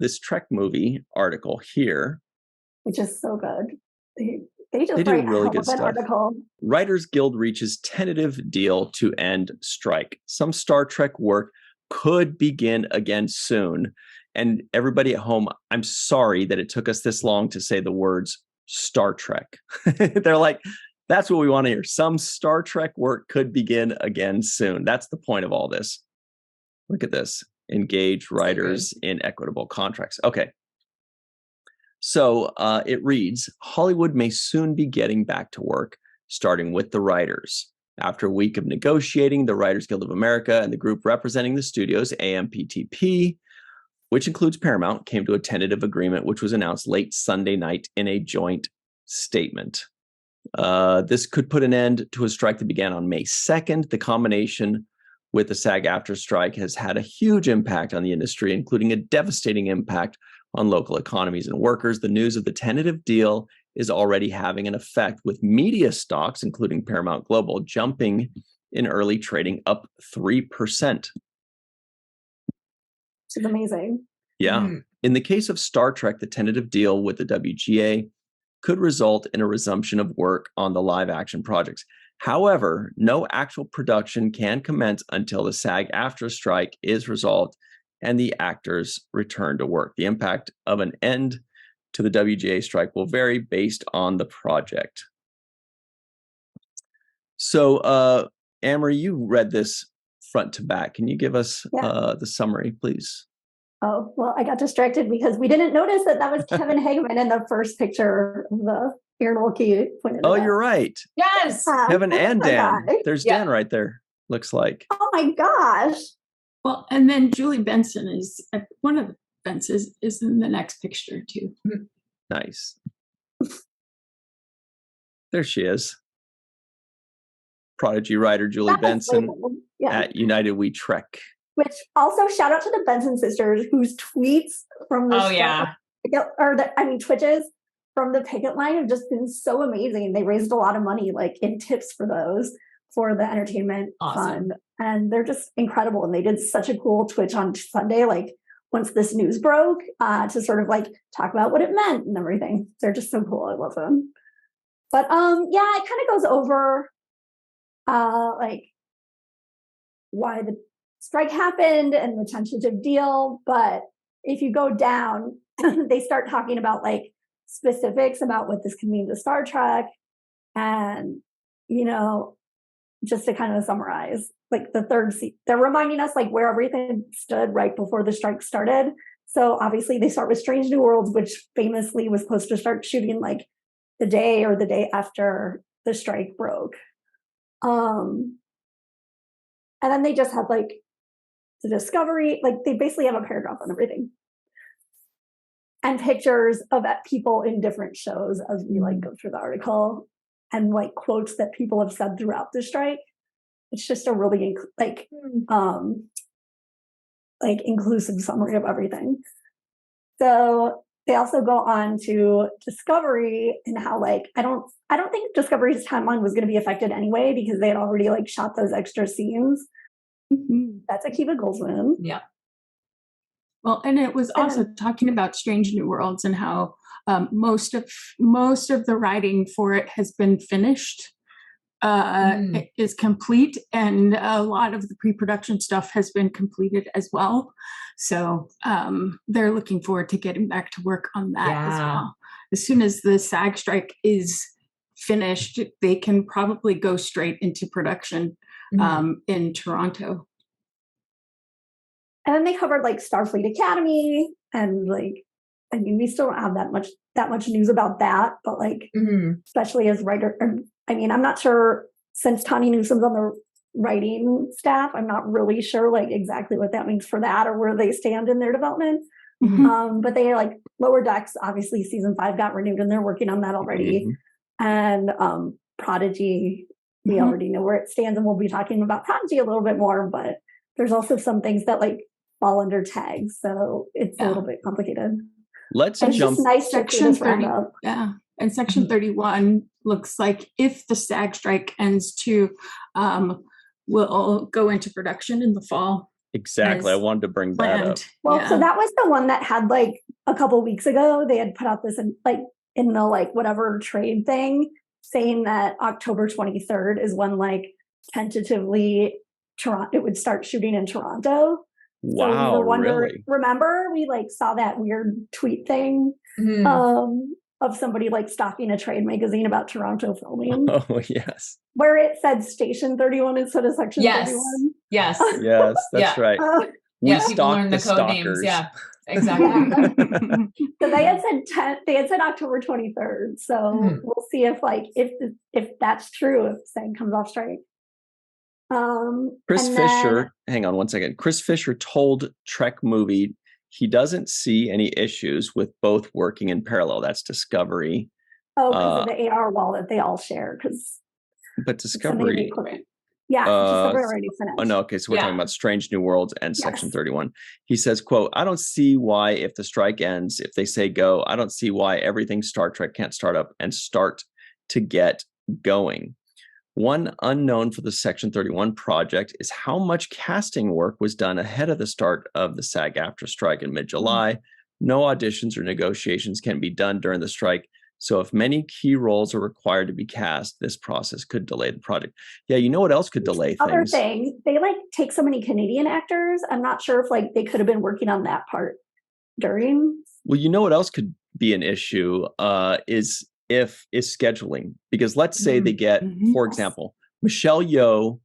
this Trek movie article here, which is so good. They just do write really good stuff. Article. Writers Guild reaches tentative deal to end strike. Some Star Trek work could begin again soon. And everybody at home, I'm sorry that it took us this long to say the words Star Trek. They're like, that's what we want to hear. Some Star Trek work could begin again soon. That's the point of all this. Look at this. Engage writers in equitable contracts. Okay. So it reads, Hollywood may soon be getting back to work, starting with the writers. After a week of negotiating, the Writers Guild of America and the group representing the studios, AMPTP, which includes Paramount, came to a tentative agreement, which was announced late Sunday night in a joint statement. This could put an end to a strike that began on May 2nd. The combination with the SAG-AFTRA strike has had a huge impact on the industry, including a devastating impact on local economies and workers. The news of the tentative deal is already having an effect, with media stocks, including Paramount Global, jumping in early trading up 3%. It's amazing. Yeah. In the case of Star Trek, the tentative deal with the WGA could result in a resumption of work on the live action projects. However, no actual production can commence until the SAG-AFTRA strike is resolved and the actors return to work. The impact of an end to the WGA strike will vary based on the project. So, Amory, you read this front to back. Can you give us the summary, please? Oh, well, I got distracted because we didn't notice that was Kevin Hageman in the first picture of the Aaron Wilkie pointed Oh, you're right. Yes. Kevin and Dan. There's Dan right there, looks like. Oh, my gosh. Well, and then Julie Benson is, one of the Bensons is in the next picture, too. Nice. There she is. Prodigy writer Julie Benson at United We Trek. Which also shout out to the Benson sisters, whose tweets from the Twitches from the picket line have just been so amazing. They raised a lot of money, like in tips for those for the entertainment fund, and they're just incredible. And they did such a cool Twitch on Sunday, like once this news broke, to sort of like talk about what it meant and everything. They're just so cool. I love them. But it kind of goes over like why the strike happened and the tentative deal. But if you go down, they start talking about like specifics about what this can mean to Star Trek. And, just to kind of summarize, like the third season, they're reminding us like where everything stood right before the strike started. So obviously they start with Strange New Worlds, which famously was supposed to start shooting like the day after the strike broke. And then they just have like the Discovery, like they basically have a paragraph on everything. And pictures of people in different shows as we like go through the article, and like quotes that people have said throughout the strike. It's just a really inclusive summary of everything. So they also go on to Discovery and how like I don't think Discovery's timeline was going to be affected anyway because they had already like shot those extra scenes. That's Akiva Goldsman. Yeah. Well, and it was also talking about Strange New Worlds and how most of the writing for it has been finished, it is complete, and a lot of the pre-production stuff has been completed as well. So they're looking forward to getting back to work on that as well. As soon as the SAG strike is finished, they can probably go straight into production in Toronto. And then they covered like Starfleet Academy, and like, I mean, we still don't have that much news about that, but like, especially as writer, I'm not sure, since Tawny Newsom's on the writing staff, I'm not really sure like exactly what that means for that or where they stand in their development. But they are like Lower Decks, obviously season 5 got renewed and they're working on that already. And Prodigy, we already know where it stands, and we'll be talking about Prodigy a little bit more, but there's also some things that like fall under tags, so it's a little bit complicated. Let's jump. Just nice Section 30. Yeah, and Section 31 looks like if the SAG strike ends too, will go into production in the fall. Exactly. I wanted to bring that up. Well, so that was the one that had like a couple weeks ago, they had put out this in the like whatever trade thing saying that October 23rd is when like tentatively Toronto, it would start shooting in Toronto. Wow, so we really? Remember we like saw that weird tweet thing of somebody like stocking a trade magazine about Toronto filming. Oh, yes. Where it said Station 31 instead of Section 31. Yes. Yes, that's right. We stalked the code names. stalkers. Yeah, exactly. So they had said October 23rd. So we'll see if that's true, if SAG comes off strike. Chris Fisher, hang on one second. Chris Fisher told Trek Movie he doesn't see any issues with both working in parallel. That's Discovery. Oh, because of the AR wall that they all share. But Discovery. Discovery already finished. Oh, no. Okay. So we're talking about Strange New Worlds and Section 31. He says, quote, I don't see why, if the strike ends, if they say go, I don't see why everything Star Trek can't start up and start to get going. One unknown for the Section 31 project is how much casting work was done ahead of the start of the SAG-AFTRA strike in mid-July. No auditions or negotiations can be done during the strike. So if many key roles are required to be cast, this process could delay the project. Yeah, you know what else could delay things? Other thing, they like take so many Canadian actors. I'm not sure if like they could have been working on that part during. Well, you know what else could be an issue is scheduling. Because let's say they get, for example, Michelle Yeoh,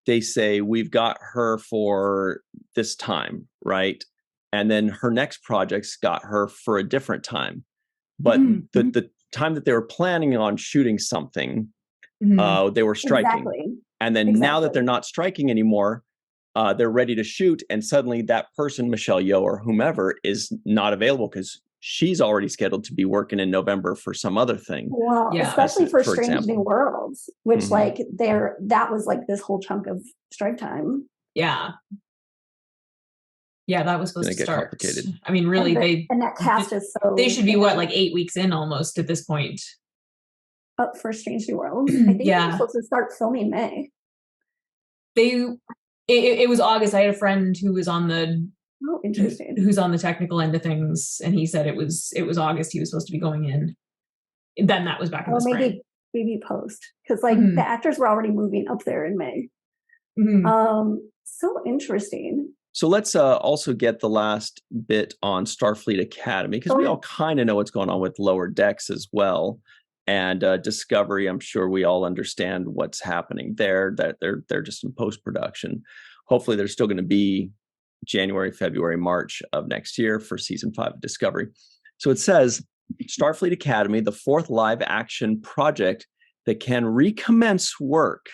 they say we've got her for this time, right? And then her next project's got her for a different time. But the time that they were planning on shooting something, they were striking. Exactly. And then now that they're not striking anymore, they're ready to shoot. And suddenly that person, Michelle Yeoh or whomever, is not available because she's already scheduled to be working in November for some other thing. Well, especially for Strange New Worlds, which that was like this whole chunk of strike time. Yeah. Yeah, that was supposed to start. Complicated. I mean, really, and that cast is so. They should be like 8 weeks in almost at this point. For Strange New Worlds, I think they're supposed to start filming May. It was August. I had a friend who was on the interesting. Who's on the technical end of things, and he said it was August. He was supposed to be going in. Then that was back in the spring. Maybe post, because like the actors were already moving up there in May. So interesting. So let's also get the last bit on Starfleet Academy, because we all kind of know what's going on with Lower Decks as well. And Discovery, I'm sure we all understand what's happening there, that they're just in post-production. Hopefully they're still going to be January, February, March of next year for season 5 of Discovery. So it says, Starfleet Academy, the 4th live action project that can recommence work,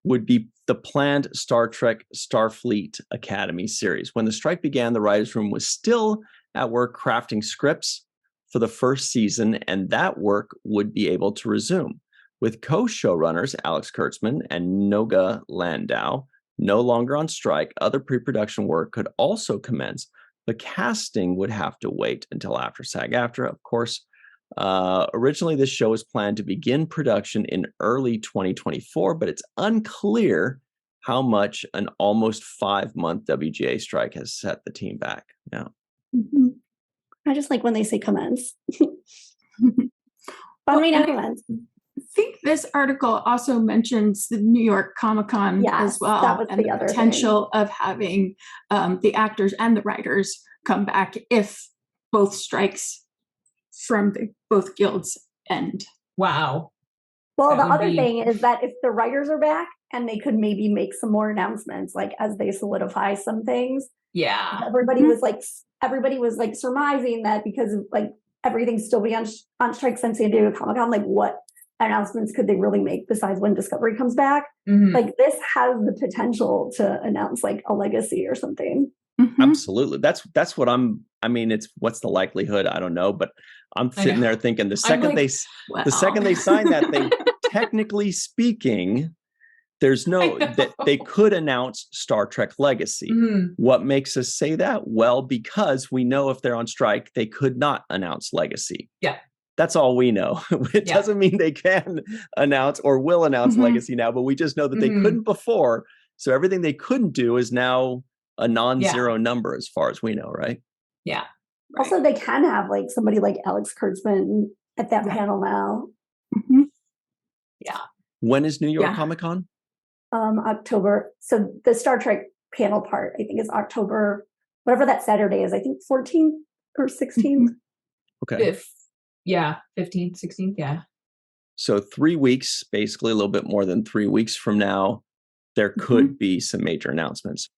would be the planned Star Trek Starfleet Academy series. When the strike began, the writers' room was still at work crafting scripts for the first season, and that work would be able to resume. With co-showrunners Alex Kurtzman and Noga Landau no longer on strike, other pre-production work could also commence, but casting would have to wait until after SAG-AFTRA, of course. Originally, this show was planned to begin production in early 2024, but it's unclear how much an almost 5-month WGA strike has set the team back. Yeah. I just like when they say commence. Commence. I think this article also mentions the New York Comic-Con as well, that was and the potential of having the actors and the writers come back if both strikes from both guilds end. Wow. Well, the other thing is that if the writers are back and they could maybe make some more announcements, like as they solidify some things. Yeah. Everybody was like surmising that because of like everything's still be on strike since San Diego Comic-Con, like what announcements could they really make besides when Discovery comes back? Like this has the potential to announce like a legacy or something. Absolutely. That's what it's what's the likelihood? I don't know, but I'm sitting there thinking the second they sign that thing, technically speaking, there's no that they could announce Star Trek Legacy. What makes us say that? Well, because we know if they're on strike, they could not announce Legacy. Yeah. That's all we know. It doesn't mean they can announce or will announce Legacy now, but we just know that they couldn't before. So everything they couldn't do is now a non-zero number as far as we know, right? Yeah. Right. Also, they can have like somebody like Alex Kurtzman at that panel now. Mm-hmm. Yeah. When is New York Comic Con? October. So the Star Trek panel part, I think, is October, whatever that Saturday is. I think 14th or 16th. Okay. 15th, 16th. Yeah. So 3 weeks, basically a little bit more than 3 weeks from now, there could be some major announcements.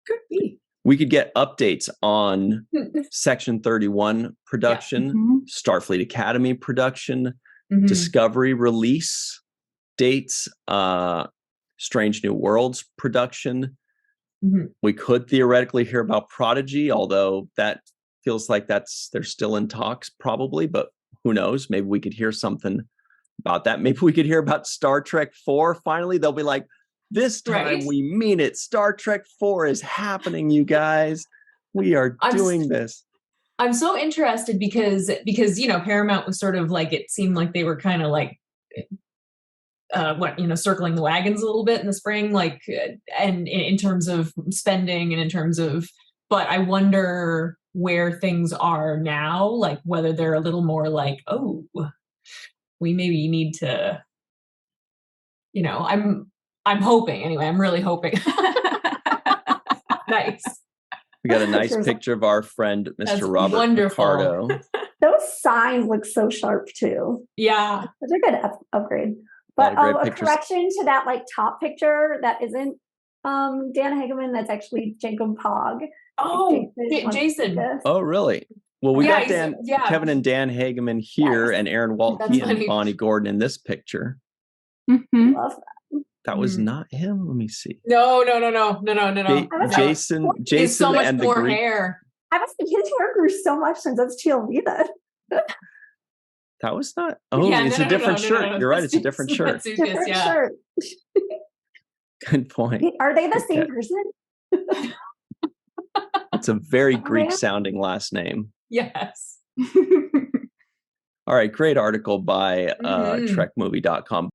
Could be. We could get updates on Section 31 production, Starfleet Academy production, Discovery release dates, Strange New Worlds production. We could theoretically hear about Prodigy, although that feels like they're still in talks probably, but who knows? Maybe we could hear something about that. Maybe we could hear about Star Trek 4. Finally, they'll be like, this time we mean it. Star Trek 4 is happening, you guys. We are doing this. I'm so interested because Paramount was sort of like, it seemed like they were kind of like circling the wagons a little bit in the spring, like, and in terms of spending and in terms of, but I wonder where things are now, like whether they're a little more like, oh, we maybe need to, I'm hoping anyway. I'm really hoping. Nice. We got a nice picture of our friend, Mr. Robert wonderful. Picardo. Those signs look so sharp too. Yeah. Such a good upgrade. But a correction to that like top picture that isn't Dan Hageman, that's actually Jacob Pog. Oh, Jason. Oh, really? Well, we got Kevin and Dan Hageman here, and Aaron Waltke and Bonnie Gordon in this picture. Love that. That was not him. Let me see. No. Jason so much and the more Greek. hair. I must think his hair grew so much since it's TLV then. That was not. Oh, it's a different shirt. You're right. It's a different shirt. Different shirt. Good point. Are they the same person? It's a very Greek sounding last name. Yes. All right. Great article by trekmovie.com.